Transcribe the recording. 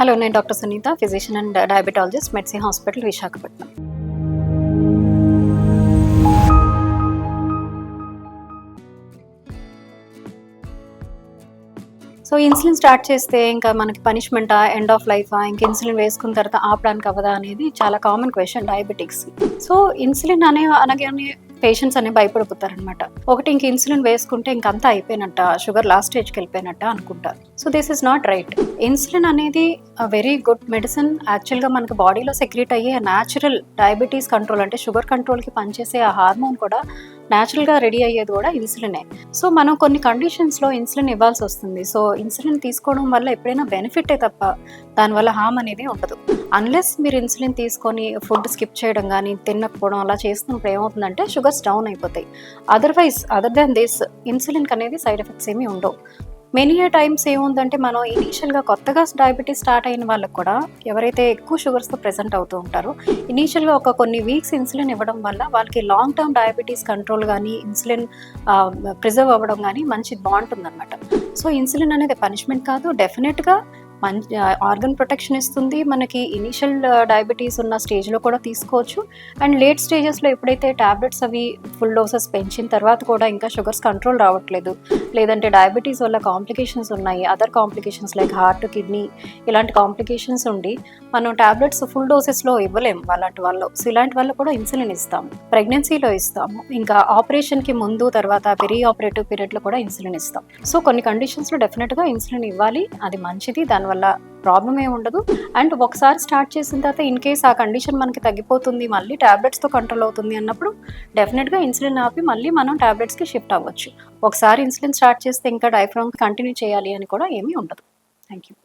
Hello, నేను doctor Sunitha, physician and diabetologist, మెడ్సీ hospital, Visakhapatnam. So insulin start చేస్తే ఇంకా మనకి పనిష్మెంటా, ఎండ్ ఆఫ్ లైఫా, ఇంక ఇన్సులిన్ వేసుకున్న తర్వాత ఆపడానికి అవ్వదా అనేది చాలా common question diabetics. So insulin అనగానే పేషెంట్స్ అనేవి భయపడిపోతారనమాట. ఒకటి ఇంక ఇన్సులిన్ వేసుకుంటే ఇంకంతా అయిపోయినట్ట, షుగర్ లాస్ట్ స్టేజ్కి వెళ్ళిపోయినట్ట అనుకుంటారు. So this is not right. Insulin అనేది వెరీ గుడ్ మెడిసిన్. యాక్చువల్గా మనకి బాడీలో సెక్రీట్ అయ్యే న్యాచురల్ డయాబెటీస్ కంట్రోల్, అంటే షుగర్ కంట్రోల్కి పనిచేసే ఆ హార్మోన్ కూడా న్యాచురల్గా రెడీ అయ్యేది కూడా ఇన్సులినే. సో మనం కొన్ని కండిషన్స్లో ఇన్సులిన్ ఇవ్వాల్సి వస్తుంది. సో ఇన్సులిన్ తీసుకోవడం వల్ల ఎప్పుడైనా బెనిఫిటే తప్ప దానివల్ల హార్మ్ అనేది ఉండదు. అన్లెస్ మీరు ఇన్సులిన్ తీసుకొని ఫుడ్ స్కిప్ చేయడం కానీ, తినకపోవడం అలా చేస్తున్నప్పుడు ఏమవుతుందంటే షుగర్స్ డౌన్ అయిపోతాయి. అదర్ దాన్ దిస్ ఇన్సులిన్కి అనేది సైడ్ ఎఫెక్ట్స్ ఏమీ ఉండవు. మెనీ టైమ్స్ ఏముందంటే మనం ఇనీషియల్గా కొత్తగా డయాబెటీస్ స్టార్ట్ అయిన వాళ్ళకి కూడా, ఎవరైతే ఎక్కువ షుగర్స్తో ప్రెజెంట్ అవుతూ ఉంటారో, ఇనీషియల్గా ఒక కొన్ని వీక్స్ ఇన్సులిన్ ఇవ్వడం వల్ల వాళ్ళకి లాంగ్ టర్మ్ డయాబెటీస్ కంట్రోల్ కానీ, ఇన్సులిన్ ప్రిజర్వ్ అవ్వడం కానీ మంచిది బాగుంటుందన్నమాట. సో ఇన్సులిన్ అనేది పనిష్మెంట్ కాదు, డెఫినెట్గా మంచి ఆర్గన్ ప్రొటెక్షన్ ఇస్తుంది. మనకి ఇనీషియల్ డయాబెటీస్ ఉన్న స్టేజ్లో కూడా తీసుకోవచ్చు. అండ్ లేట్ స్టేజెస్లో ఎప్పుడైతే ట్యాబ్లెట్స్ అవి ఫుల్ డోసెస్ పెంచిన తర్వాత కూడా ఇంకా షుగర్స్ కంట్రోల్ రావట్లేదు, లేదంటే డయాబెటీస్ వల్ల కాంప్లికేషన్స్ ఉన్నాయి, other complications like heart, kidney ఇలాంటి కాంప్లికేషన్స్ ఉండి మనం ట్యాబ్లెట్స్ ఫుల్ డోసెస్లో ఇవ్వలేము అలాంటి వాళ్ళు. సో ఇలాంటి వాళ్ళు కూడా ఇన్సులిన్ ఇస్తాము, ప్రెగ్నెన్సీలో ఇస్తాము, ఇంకా ఆపరేషన్కి ముందు తర్వాత పెరీ ఆపరేటివ్ పీరియడ్లో కూడా ఇన్సులిన్ ఇస్తాం. సో కొన్ని కండిషన్స్లో డెఫినెట్గా ఇన్సులిన్ ఇవ్వాలి, అది మంచిది, దానివల్ల ప్రాబ్లం ఏమి ఉండదు. అండ్ ఒకసారి స్టార్ట్ చేసిన తర్వాత ఇన్ కేస్ ఆ కండిషన్ మనకి తగ్గిపోతుంది, మళ్ళీ ట్యాబ్లెట్స్తో కంట్రోల్ అవుతుంది అన్నప్పుడు డెఫినెట్గా ఇన్సులిన్ ఆపి మళ్ళీ మనం ట్యాబ్లెట్స్కి షిఫ్ట్ అవ్వచ్చు. ఒకసారి ఇన్సులిన్ స్టార్ట్ చేస్తే ఇంకా డైఫ్రామ్ కంటిన్యూ చేయాలి అని కూడా ఏమీ ఉండదు. Thank you.